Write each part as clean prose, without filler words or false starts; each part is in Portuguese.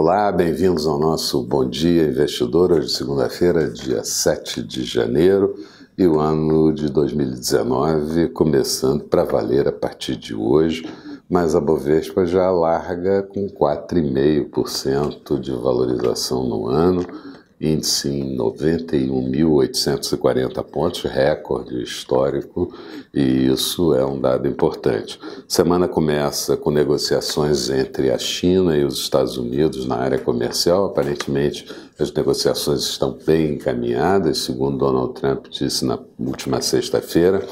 Olá, bem-vindos ao nosso Bom Dia Investidor, hoje segunda-feira, dia 7 de janeiro, e o ano de 2019 começando para valer a partir de hoje, mas a Bovespa já larga com 4,5% de valorização no ano, índice em 91.840 pontos, recorde histórico, e isso é um dado importante. Semana começa com negociações entre a China e os Estados Unidos na área comercial. Aparentemente, as negociações estão bem encaminhadas, segundo Donald Trump disse na última sexta-feira.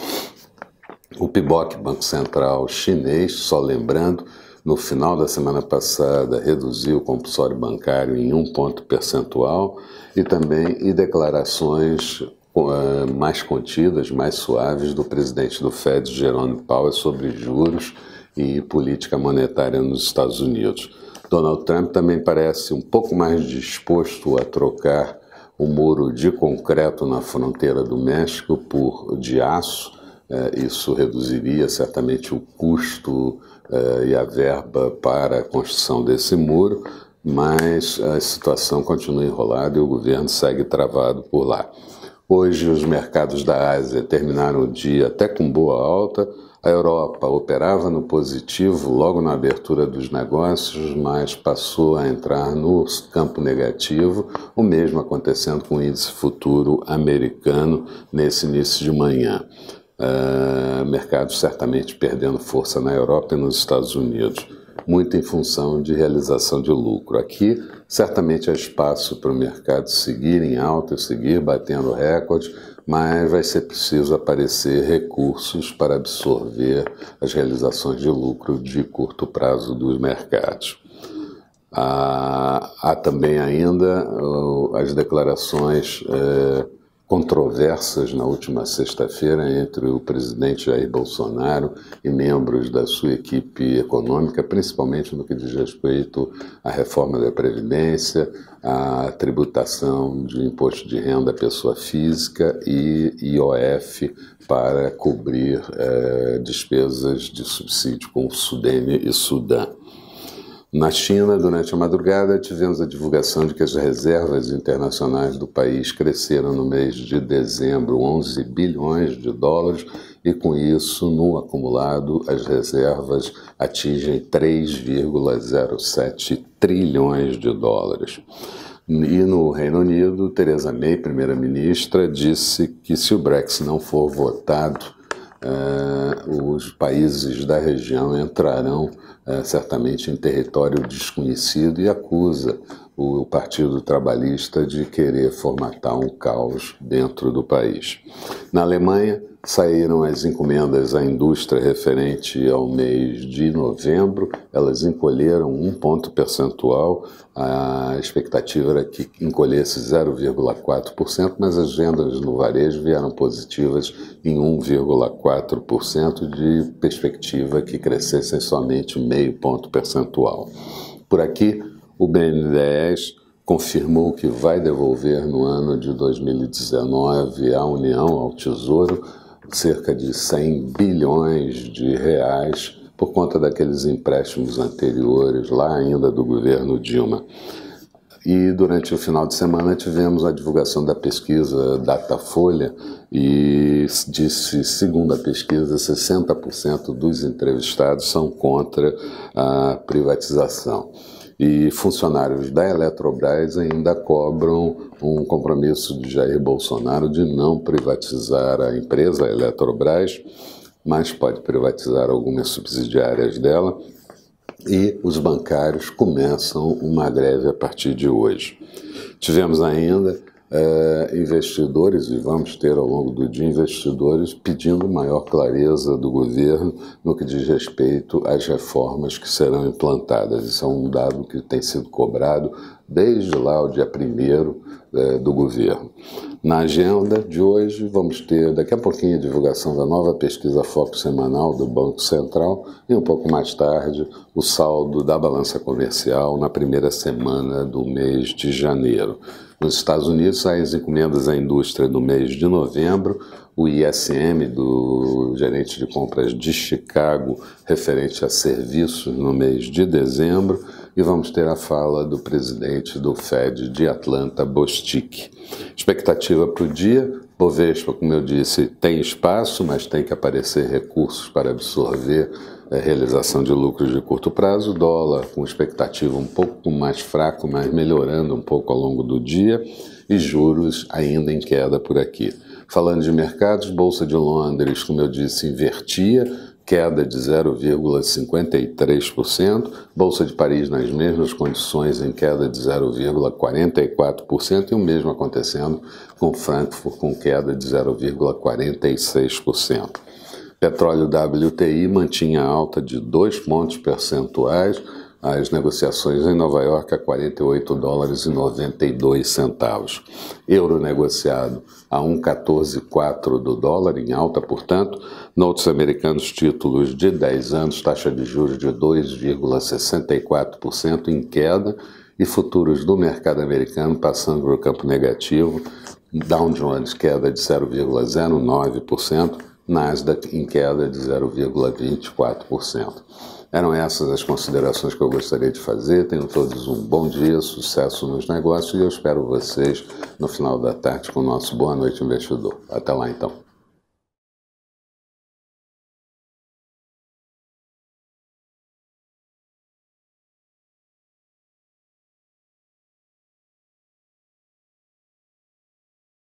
O PBOC, Banco Central Chinês, só lembrando, no final da semana passada reduziu o compulsório bancário em 1 ponto percentual e também declarações mais contidas, mais suaves do presidente do Fed, Jerome Powell, sobre juros e política monetária nos Estados Unidos. Donald Trump também parece um pouco mais disposto a trocar o muro de concreto na fronteira do México por de aço. Isso reduziria certamente o custo e a verba para a construção desse muro, mas a situação continua enrolada e o governo segue travado por lá. Hoje os mercados da Ásia terminaram o dia até com boa alta. A Europa operava no positivo logo na abertura dos negócios, mas passou a entrar no campo negativo, o mesmo acontecendo com o índice futuro americano nesse início de manhã. Mercados certamente perdendo força na Europa e nos Estados Unidos, muito em função de realização de lucro. Aqui, certamente há espaço para o mercado seguir em alta e seguir batendo recordes, mas vai ser preciso aparecer recursos para absorver as realizações de lucro de curto prazo dos mercados. Há também ainda as declarações controversas na última sexta-feira entre o presidente Jair Bolsonaro e membros da sua equipe econômica, principalmente no que diz respeito à reforma da Previdência, à tributação de imposto de renda à pessoa física e IOF para cobrir despesas de subsídio com o Sudene e Sudã. Na China, durante a madrugada, tivemos a divulgação de que as reservas internacionais do país cresceram no mês de dezembro 11 bilhões de dólares e, com isso, no acumulado, as reservas atingem 3,07 trilhões de dólares. E no Reino Unido, Theresa May, primeira-ministra, disse que se o Brexit não for votado, os países da região entrarão certamente em território desconhecido e acusa o Partido Trabalhista de querer formatar um caos dentro do país. Na Alemanha, saíram as encomendas à indústria referente ao mês de novembro, elas encolheram 1 ponto percentual, a expectativa era que encolhesse 0,4%, mas as vendas no varejo vieram positivas em 1,4%, de perspectiva que crescessem somente meio ponto percentual. Por aqui, o BNDES confirmou que vai devolver no ano de 2019 à União, ao Tesouro, cerca de 100 bilhões de reais por conta daqueles empréstimos anteriores, lá ainda do governo Dilma. E durante o final de semana tivemos a divulgação da pesquisa Datafolha e disse, segundo a pesquisa, 60% dos entrevistados são contra a privatização. E funcionários da Eletrobras ainda cobram um compromisso de Jair Bolsonaro de não privatizar a empresa a Eletrobras, mas pode privatizar algumas subsidiárias dela, e os bancários começam uma greve a partir de hoje. Tivemos ainda investidores, e vamos ter ao longo do dia investidores pedindo maior clareza do governo no que diz respeito às reformas que serão implantadas. Isso é um dado que tem sido cobrado desde lá o dia 1º do governo. Na agenda de hoje vamos ter daqui a pouquinho a divulgação da nova pesquisa Foco semanal do Banco Central e um pouco mais tarde o saldo da balança comercial na primeira semana do mês de janeiro. Nos Estados Unidos saem as encomendas à indústria do mês de novembro, o ISM do gerente de compras de Chicago referente a serviços no mês de dezembro e vamos ter a fala do presidente do Fed de Atlanta, Bostic. Expectativa para o dia: Bovespa, como eu disse, tem espaço, mas tem que aparecer recursos para absorver a realização de lucros de curto prazo. Dólar com expectativa um pouco mais fraco, mas melhorando um pouco ao longo do dia, e juros ainda em queda por aqui. Falando de mercados, Bolsa de Londres, como eu disse, invertia, queda de 0,53%, Bolsa de Paris nas mesmas condições, em queda de 0,44%, e o mesmo acontecendo com Frankfurt, com queda de 0,46%. Petróleo WTI mantinha alta de 2 pontos percentuais, as negociações em Nova York a $48,92. Euro negociado a 1,144 do dólar, em alta, portanto. Notes americanos, títulos de 10 anos, taxa de juros de 2,64% em queda, e futuros do mercado americano passando para o campo negativo. Dow Jones queda de 0,09%, Nasdaq em queda de 0,24%. Eram essas as considerações que eu gostaria de fazer. Tenham todos um bom dia, sucesso nos negócios, e eu espero vocês no final da tarde com o nosso Boa Noite Investidor. Até lá, então.